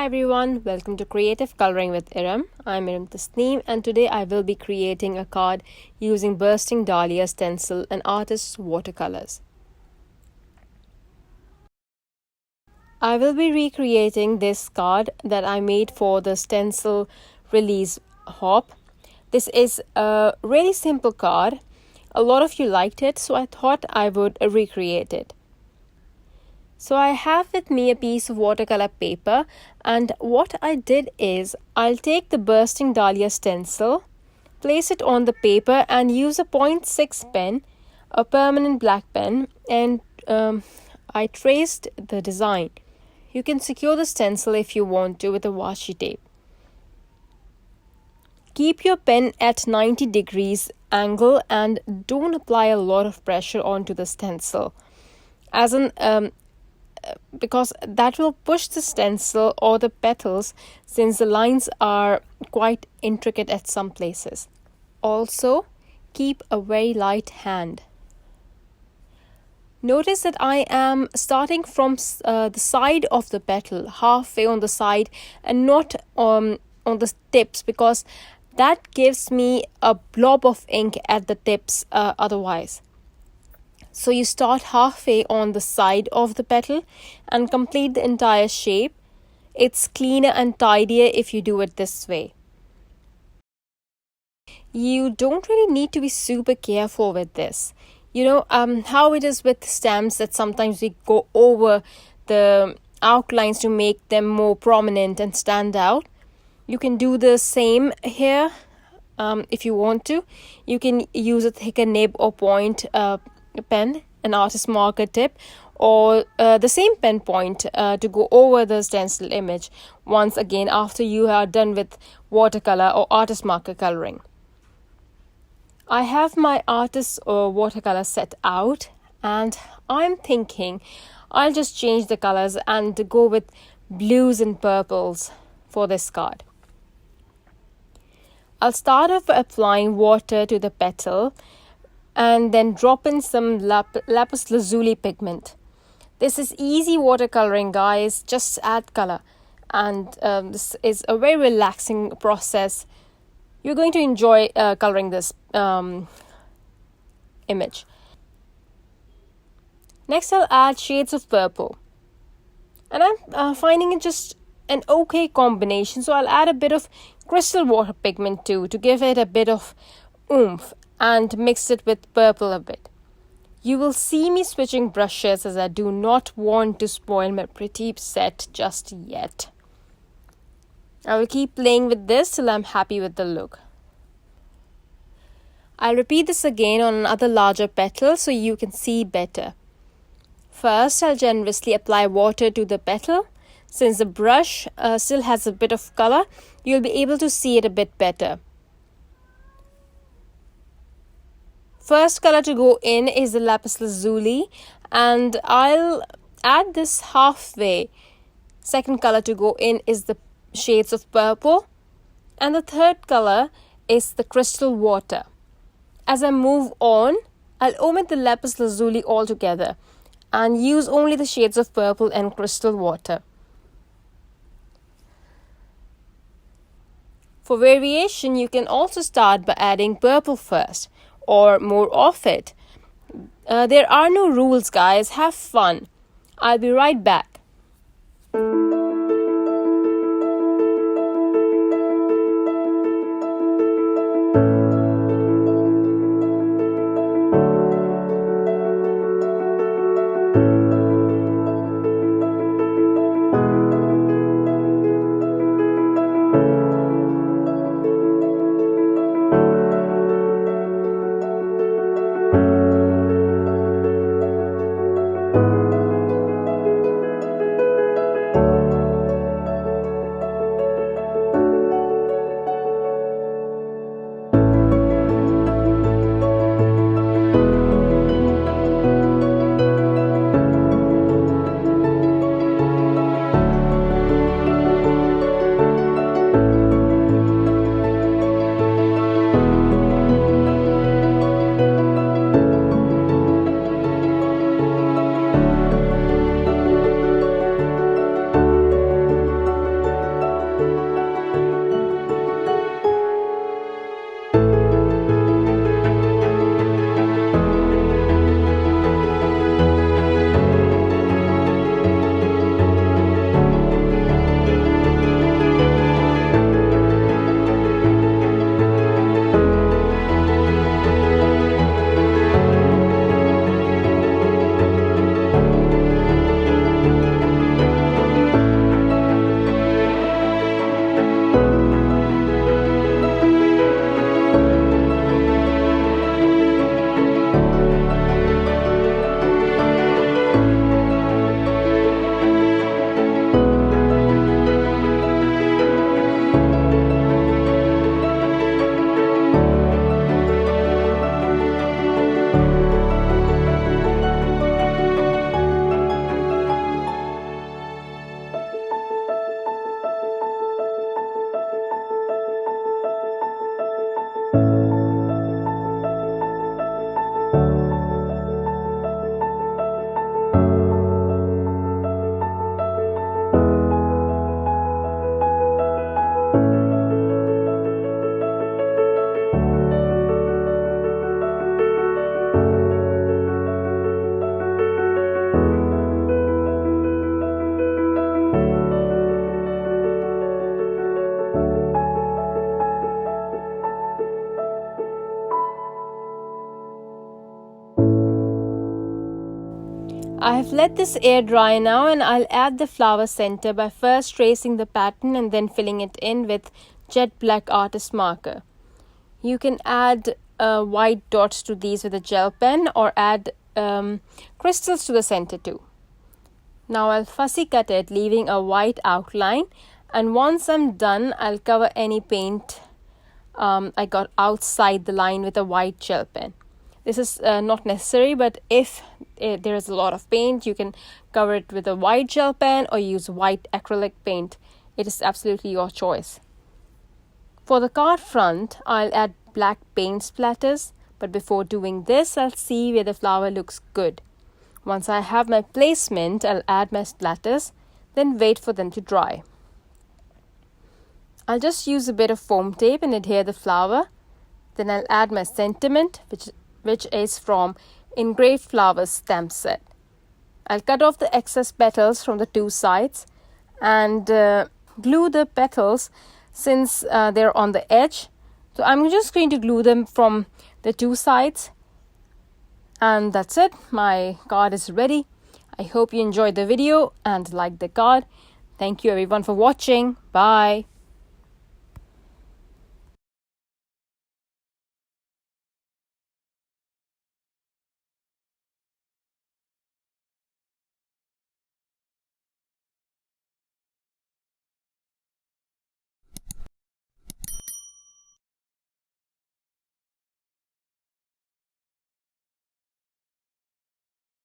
Hi everyone, welcome to Creative Coloring with Erum. I'm Erum Tasneem and today I will be creating a card using bursting Dahlia Stencil and artist's watercolors. I will be recreating this card that I made for the stencil release hop. This is a really simple card. A lot of you liked it, so I thought I would recreate it. So I have with me a piece of watercolor paper, and what I did is I'll take the bursting Dahlia stencil, place it on the paper and use a 0.6 pen, a permanent black pen, and I traced the design. You can secure the stencil if you want to with a washi tape. Keep your pen at 90 degrees angle and don't apply a lot of pressure onto the stencil, because that will push the stencil or the petals since the lines are quite intricate at some places. Also, keep a very light hand. Notice that I am starting from the side of the petal, halfway on the side and not on the tips, because that gives me a blob of ink at the tips otherwise. So you start halfway on the side of the petal and complete the entire shape. It's cleaner and tidier if you do it this way. You don't really need to be super careful with this. You know how it is with stamps that sometimes we go over the outlines to make them more prominent and stand out. You can do the same here if you want to. You can use a thicker nib or point pen, an artist marker tip, or the same pen point to go over the stencil image once again after you are done with watercolor or artist marker coloring. I have my artist watercolor set out and I'm thinking I'll just change the colors and go with blues and purples for this card. I'll start off by applying water to the petal and then drop in some lapis lazuli pigment. This is easy watercoloring, guys. Just add color, and this is a very relaxing process. You're going to enjoy coloring this image. Next, I'll add shades of purple, and I'm finding it just an okay combination, so I'll add a bit of crystal water pigment too to give it a bit of oomph and mix it with purple a bit. You will see me switching brushes as I do not want to spoil my pretty set just yet. I will keep playing with this till I'm happy with the look. I'll repeat this again on another larger petal so you can see better. First, I'll generously apply water to the petal. Since the brush still has a bit of color, you'll be able to see it a bit better. First color to go in is the lapis lazuli, and I'll add this halfway. Second color to go in is the shades of purple, and the third color is the crystal water. As I move on, I'll omit the lapis lazuli altogether and use only the shades of purple and crystal water. For variation, you can also start by adding purple first, or more of it. There are no rules, guys. Have fun. I'll be right back. I have let this air dry now, and I'll add the flower center by first tracing the pattern and then filling it in with jet black artist marker. You can add white dots to these with a gel pen or add crystals to the center too. Now I'll fussy cut it, leaving a white outline, and once I'm done, I'll cover any paint I got outside the line with a white gel pen. This is not necessary, but if there is a lot of paint, you can cover it with a white gel pen or use white acrylic paint. It is absolutely your choice. For the card front, I'll add black paint splatters, but before doing this, I'll see where the flower looks good. Once I have my placement, I'll add my splatters, then wait for them to dry. I'll just use a bit of foam tape and adhere the flower. Then I'll add my sentiment, which is from Engraved Flowers stamp set. I'll cut off the excess petals from the two sides and glue the petals since they're on the edge. So I'm just going to glue them from the two sides. And that's it. My card is ready. I hope you enjoyed the video and liked the card. Thank you everyone for watching. Bye.